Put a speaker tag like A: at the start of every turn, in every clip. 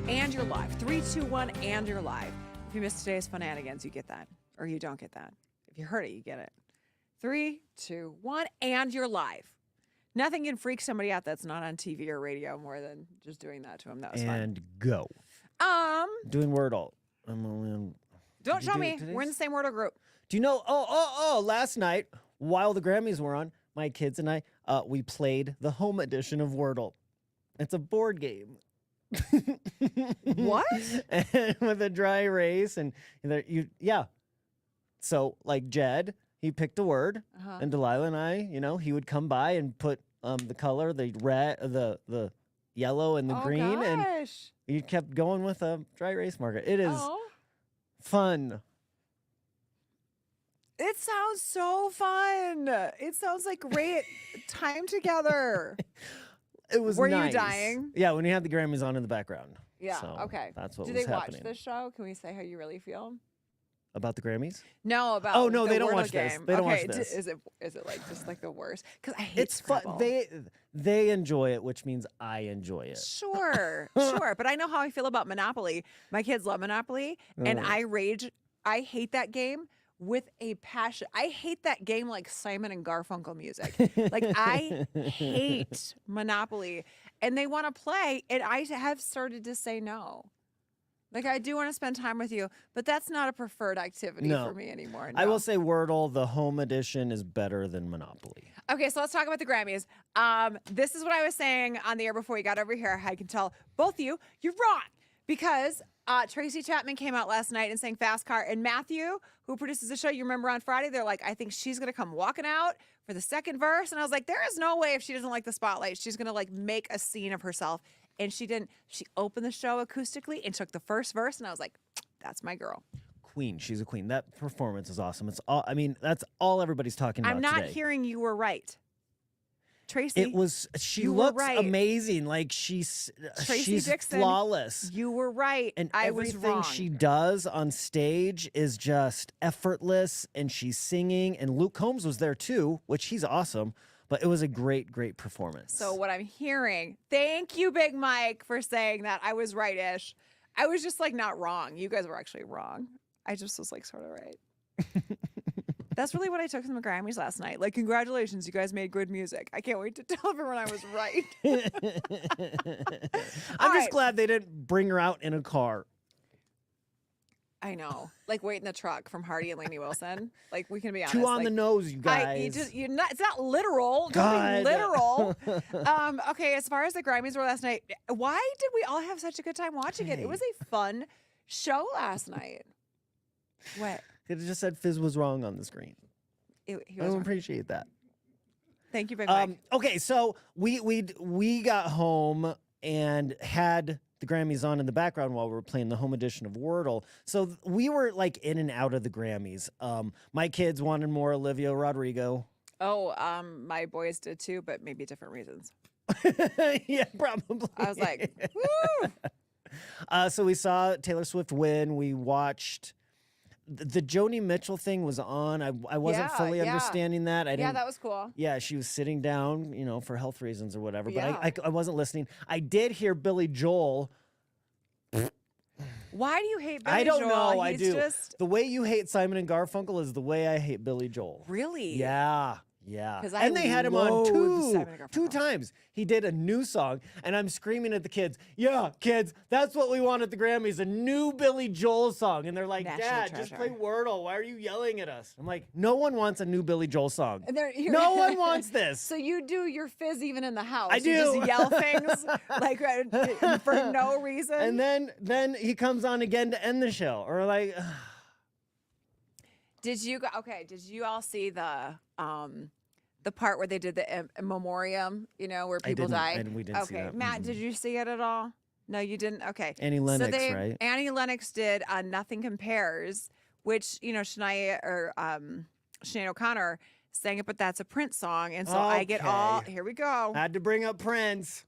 A: and you're live. 3, 2, 1, and you're live. If you missed today's shenanigans, you get that. Or you don't get that. If you heard it, you get it. 3, 2, 1, and you're live. Nothing can freak somebody out that's not on TV or radio more than just doing that to them. That was fun.
B: And go. Doing Wordle.
A: Don't show me. We're in the same Wordle group.
B: Do you know? Last night, while the Grammys were on, my kids and I, we played the home edition of Wordle. It's a board game.
A: What?
B: And with a dry erase So like Jed, he picked a word, and Delilah and I, he would come by and put the color, the red, the yellow, and the green, and he kept going with a dry erase marker. It is fun.
A: It sounds so fun. It sounds like great time together.
B: It was
A: Were
B: nice.
A: you dying?
B: Yeah, when you had the Grammys on in the background.
A: Yeah,
B: so
A: okay.
B: That's what
A: Do
B: was
A: they
B: happening.
A: watch this show? Can we say how you really feel?
B: About the Grammys?
A: No, about
B: Oh, no,
A: the
B: they don't
A: Wordle
B: watch
A: game.
B: this. They don't watch
A: Okay,
B: this.
A: Is it like just like the worst? Because I hate
B: It's fun.
A: Scrabble.
B: They enjoy it, which means I enjoy it.
A: Sure. But I know how I feel about Monopoly. My kids love Monopoly, and I rage. I hate that game with a passion. I hate that game like Simon and Garfunkel music. Like, I hate Monopoly, and they want to play, and I have started to say no. Like, I do want to spend time with you, but that's not a preferred activity for me anymore. No.
B: I will say Wordle, the home edition, is better than Monopoly.
A: Okay, so let's talk about the Grammys. This is what I was saying on the air before we got over here. I can tell both of you, you're wrong. Because Tracy Chapman came out last night and sang Fast Car. And Matthew, who produces the show, you remember on Friday, they're like, I think she's going to come walking out for the second verse. And I was like, there is no way if she doesn't like the spotlight, she's going to like make a scene of herself. And she didn't. She opened the show acoustically and took the first verse. And I was like, that's my girl.
B: Queen. She's a queen. That performance is awesome. It's all. I mean, that's all everybody's talking about
A: I'm not
B: today.
A: hearing you were right. Tracy,
B: It was. She
A: you were
B: looks
A: right.
B: amazing. Like she's
A: Dixon,
B: flawless.
A: You were right.
B: And
A: I was
B: everything
A: wrong.
B: she does on stage is just effortless, and she's singing. And Luke Combs was there too, which he's awesome. But it was a great, great performance.
A: So what I'm hearing, thank you, Big Mike, for saying that. I was right-ish. I was just like not wrong. You guys were actually wrong. I just was like sort of right. That's really what I took from the Grammys last night. Like, congratulations, you guys made good music. I can't wait to tell everyone I was right.
B: I'm just glad they didn't bring her out in a car.
A: I know. Like, wait in the truck from Hardy and Lainey Wilson. Like, we can be honest.
B: Too on
A: like,
B: the nose, you guys.
A: It's not literal.
B: God.
A: Don't be literal. Okay, as far as the Grammys were last night, why did we all have such a good time watching it? It was a fun show last night. What?
B: It just said Fizz was wrong on the screen.
A: He
B: I
A: was
B: don't
A: wrong.
B: appreciate that.
A: Thank you, Big Mike.
B: Okay, so we got home and had the Grammys on in the background while we were playing the home edition of Wordle. So we were like in and out of the Grammys. My kids wanted more Olivia Rodrigo.
A: Oh, my boys did too, but maybe different reasons.
B: Yeah, probably.
A: I was like, woo!
B: So we saw Taylor Swift win. We watched the Joni Mitchell thing was on. I wasn't fully understanding that. I didn't.
A: Yeah, that was cool.
B: Yeah, she was sitting down, for health reasons or whatever.
A: Yeah.
B: But I wasn't listening. I did hear Billy Joel.
A: Why do you hate Billy
B: I don't
A: Joel?
B: know. I
A: He's
B: do.
A: Just...
B: The way you hate Simon and Garfunkel is the way I hate Billy Joel.
A: Really?
B: Yeah. Yeah.
A: 'Cause I
B: And they had him on
A: loathe Simon and
B: two
A: Garfunkel.
B: times. He did a new song, and I'm screaming at the kids, yeah, kids, that's what we want at the Grammys, a new Billy Joel song. And they're like,
A: National
B: Dad, just
A: treasure.
B: play Wordle. Why are you yelling at us? I'm like, no one wants a new Billy Joel song.
A: And
B: No one wants this.
A: So you do your fizz even in the house.
B: I
A: You
B: do.
A: just yell things like for no reason.
B: And then he comes on again to end the show. Or like,
A: Did you all see the part where they did the memoriam, where people died?
B: we didn't see
A: Okay,
B: that.
A: Matt, did you see it at all? No, you didn't? Okay.
B: Annie Lennox, right?
A: Annie Lennox did Nothing Compares, which, Shania O'Connor sang it, but that's a Prince song. And so I get all, here we go.
B: Had to bring up Prince.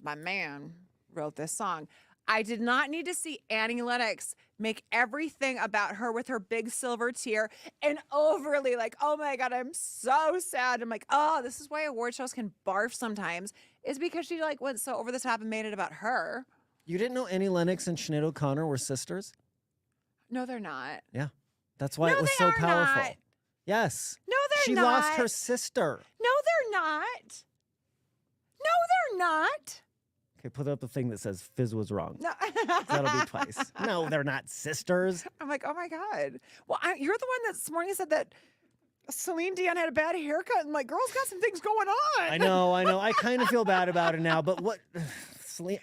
A: My man wrote this song. I did not need to see Annie Lennox make everything about her with her big silver tear and overly like, oh my God, I'm so sad. I'm like, oh, this is why award shows can barf sometimes, is because she like went so over the top and made it about her.
B: You didn't know Annie Lennox and Sinead O'Connor were sisters?
A: No, they're not.
B: Yeah. That's why
A: No,
B: it was
A: they
B: so
A: are
B: powerful.
A: not.
B: Yes.
A: No, they're
B: She
A: not.
B: lost her sister.
A: No, they're not. No, they're not.
B: Okay, put up a thing that says Fizz was wrong.
A: No.
B: That'll be twice. No, they're not sisters.
A: I'm like, oh my God. Well, you're the one that this morning said that Celine Dion had a bad haircut, and like, girl's got some things going on.
B: I know. I kind of feel bad about it now, but what Celine,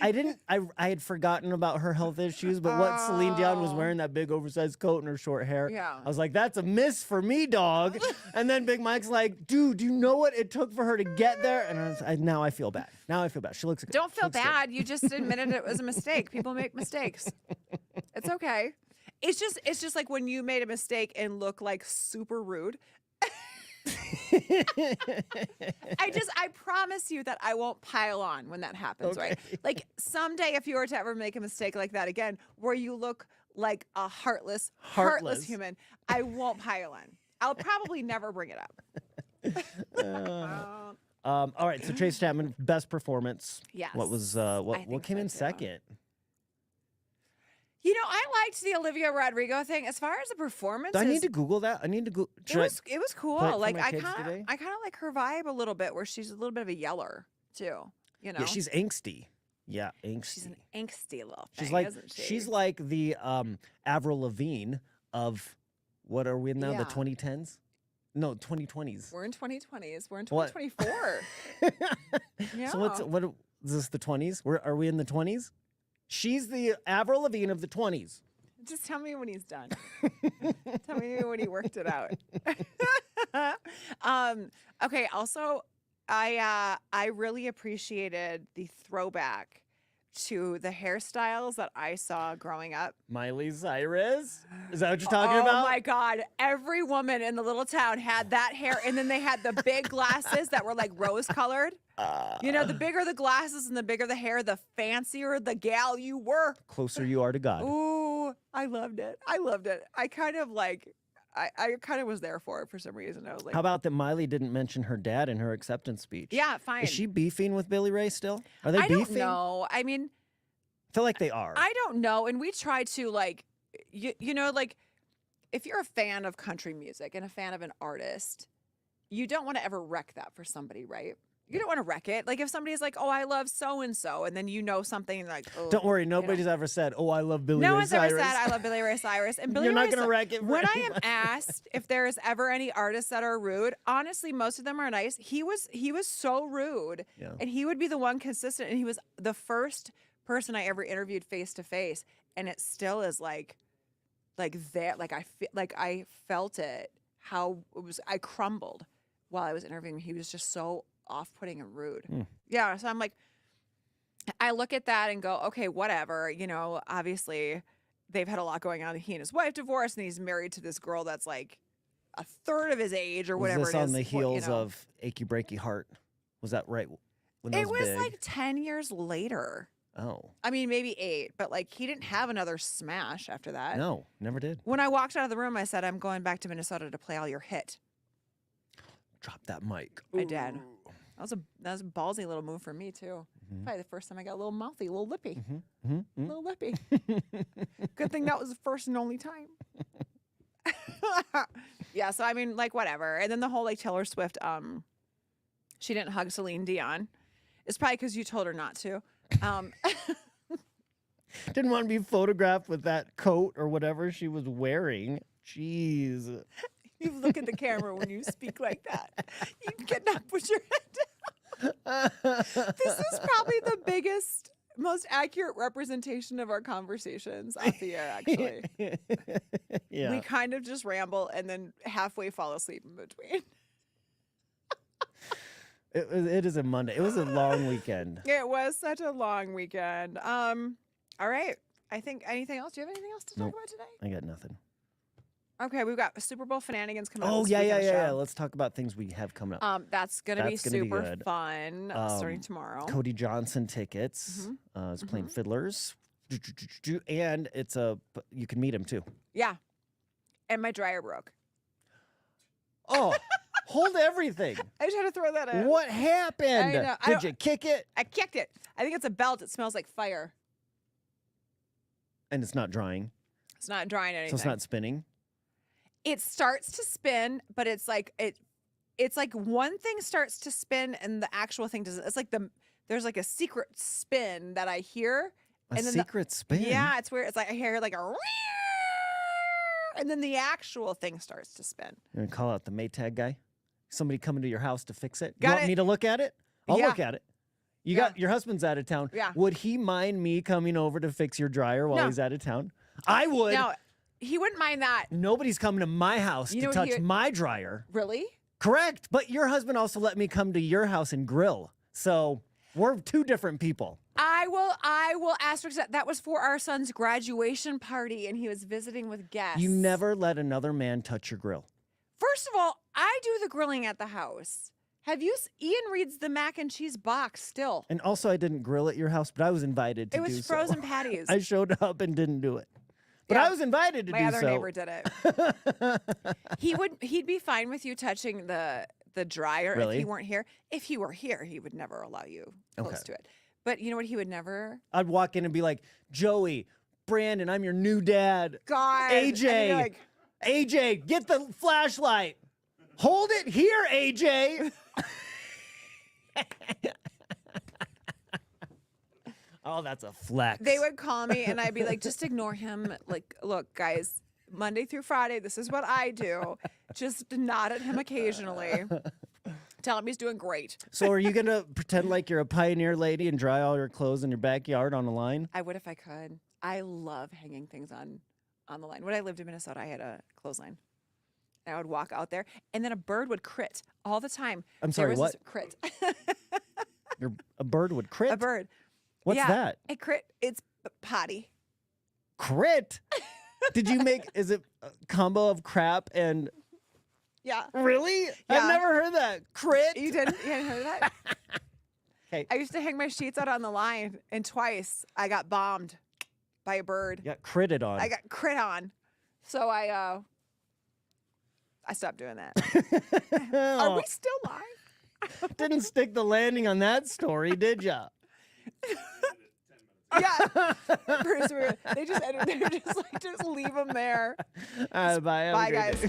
B: I had forgotten about her health issues, but what Celine Dion was wearing, that big oversized coat and her short hair.
A: Yeah.
B: I was like, that's a miss for me, dog. And then Big Mike's like, dude, do you know what it took for her to get there? And now I feel bad. Now I feel bad. She looks good.
A: Don't feel
B: Looks good.
A: bad. You just admitted it was a mistake. People make mistakes. It's okay. It's just like when you made a mistake and look like super rude. I promise you that I won't pile on when that happens, right? Like someday if you were to ever make a mistake like that again, where you look like a heartless human, I won't pile on. I'll probably never bring it up.
B: All right, so Tracy Chapman, best performance.
A: Yes.
B: What was
A: I
B: what
A: think
B: came
A: so,
B: in
A: too.
B: second?
A: You know, I liked the Olivia Rodrigo thing. As far as the performance,
B: Do I need to Google that? I need to go.
A: it was cool.
B: play it for
A: Like
B: my
A: I
B: kids
A: kind
B: today?
A: of like her vibe a little bit, where she's a little bit of a yeller too. You know,
B: Yeah, she's angsty. Yeah, angsty.
A: she's an angsty little thing,
B: She's like
A: isn't she?
B: she's like the Avril Lavigne of what are we in now?
A: Yeah.
B: The 2010s? No, 2020s.
A: We're in 2020s. We're in
B: What?
A: 2024. Yeah.
B: So what is this, the 20s? Are we in the 20s? She's the Avril Lavigne of the 20s.
A: Just tell me when he's done. Tell me when he worked it out. Okay. Also, I really appreciated the throwback to the hairstyles that I saw growing up.
B: Miley Cyrus? Is that what you're talking
A: Oh
B: about?
A: my God. Every woman in the little town had that hair. And then they had the big glasses that were like rose colored. You know, the bigger the glasses and the bigger the hair, the fancier the gal you were.
B: Closer you are to God.
A: Ooh, I loved it. I loved it. I kind of like, I kind of was there for it for some reason. I was like,
B: How about that Miley didn't mention her dad in her acceptance speech?
A: yeah, fine.
B: Is she beefing with Billy Ray still? Are they
A: I
B: beefing?
A: don't know. I mean,
B: I feel like they are.
A: I don't know. And we try to like, you know, like if you're a fan of country music and a fan of an artist, you don't want to ever wreck that for somebody, right? You don't want to wreck it. Like if somebody's like, "Oh, I love so and so," and then you know something like, "Oh."
B: Don't worry,
A: you know.
B: nobody's ever said, "Oh, I love Billy Ray
A: No one's
B: Cyrus."
A: ever said I love Billy Ray Cyrus. And Billy
B: You're
A: Ray
B: not gonna wreck it for
A: When I am
B: anyone.
A: asked if there is ever any artists that are rude, honestly, most of them are nice. He was so rude,
B: Yeah.
A: and he would be the one consistent. And he was the first person I ever interviewed face to face, and it still is like that. Like I felt it. How it was. I crumbled while I was interviewing him. He was just so off-putting and rude. Yeah, so I'm like, I look at that and go, okay, whatever. You know, obviously they've had a lot going on. He and his wife divorced, and he's married to this girl that's like a third of his age or
B: Was
A: whatever
B: this
A: it is.
B: on the heels
A: you know.
B: of Achy Breaky Heart? Was that right? When that
A: It was
B: big?
A: like 10 years later.
B: Oh,
A: I mean, maybe 8, but like he didn't have another smash after that.
B: no, never did.
A: When I walked out of the room, I said, I'm going back to Minnesota to play all your hit.
B: Drop that mic.
A: I did. That was a ballsy little move for me too. Probably the first time I got a little mouthy, a little lippy. Little lippy. Good thing that was the first and only time. Yeah, so I mean, like whatever. And then the whole like Taylor Swift, she didn't hug Celine Dion. It's probably because you told her not to.
B: Didn't want to be photographed with that coat or whatever she was wearing. Jeez.
A: You look at the camera when you speak like that. You cannot put your head down. This is probably the biggest, most accurate representation of our conversations off the air, actually.
B: Yeah.
A: We kind of just ramble and then halfway fall asleep in between.
B: It is a Monday. It was a long weekend.
A: It was such a long weekend. All right. I think anything else? Do you have anything else to talk
B: Nope.
A: about today?
B: I got nothing.
A: Okay, we've got Super Bowl shenanigans coming up.
B: Oh,
A: this
B: yeah.
A: weekend show.
B: Let's talk about things we have coming up.
A: That's gonna be
B: That's gonna be
A: super
B: good.
A: fun starting tomorrow.
B: Cody Johnson tickets. Is playing Fiddlers. And you can meet him too.
A: Yeah. And my dryer broke.
B: Oh, hold everything.
A: I just had to throw that in.
B: What happened?
A: I know.
B: Did you kick it?
A: I kicked it. I think it's a belt. It smells like fire.
B: And it's not drying.
A: It's not drying anything.
B: So it's not spinning.
A: It starts to spin, but it's like it's like one thing starts to spin and the actual thing doesn't. It's like there's like a secret spin that I hear.
B: A secret spin?
A: Yeah, it's weird. It's like I hear like a and then the actual thing starts to spin.
B: You're going to call out the Maytag guy? Somebody coming to your house to fix it?
A: Got
B: you want
A: it.
B: me to look at it? I'll look at it. You got your husband's out of town.
A: Yeah.
B: Would he mind me coming over to fix your dryer while he's out of town? I would.
A: No, he wouldn't mind that.
B: Nobody's coming to my house to touch my dryer.
A: Really?
B: Correct. But your husband also let me come to your house and grill. So we're two different people.
A: I will asterisk that. That was for our son's graduation party, and he was visiting with guests.
B: You never let another man touch your grill.
A: First of all, I do the grilling at the house. Have you? Ian reads the mac and cheese box still.
B: And also, I didn't grill at your house, but I was invited to do so.
A: It was frozen patties.
B: I showed up and didn't do it. But I was invited to do so.
A: My other neighbor did it. He'd be fine with you touching the dryer if he weren't here. If he were here, he would never allow you close to it. But you know what he would never?
B: I'd walk in and be like, Joey, Brandon, I'm your new dad.
A: God.
B: AJ, AJ, get the flashlight. Hold it here, AJ. Oh, that's a flex.
A: They would call me and I'd be like, just ignore him. Like, look, guys, Monday through Friday, this is what I do. Just nod at him occasionally. Tell him he's doing great.
B: So are you going to pretend like you're a pioneer lady and dry all your clothes in your backyard on a line?
A: I would if I could. I love hanging things on the line. When I lived in Minnesota, I had a clothesline. And I would walk out there, and then a bird would crit all the time.
B: I'm sorry, what?
A: Crit.
B: A bird would crit?
A: A bird.
B: What's that?
A: A crit. It's potty.
B: Crit? Did you make, is it a combo of crap and...
A: Yeah.
B: Really?
A: Yeah.
B: I've never heard that. Crit?
A: You didn't? You hadn't heard that?
B: Okay.
A: I used to hang my sheets out on the line, and twice I got bombed by a bird.
B: You got critted on.
A: I got crit on. So I stopped doing that. Are we still live?
B: Didn't stick the landing on that story, did ya?
A: Yeah. They just edited. They're just like, just leave them there.
B: Bye.
A: Bye, guys.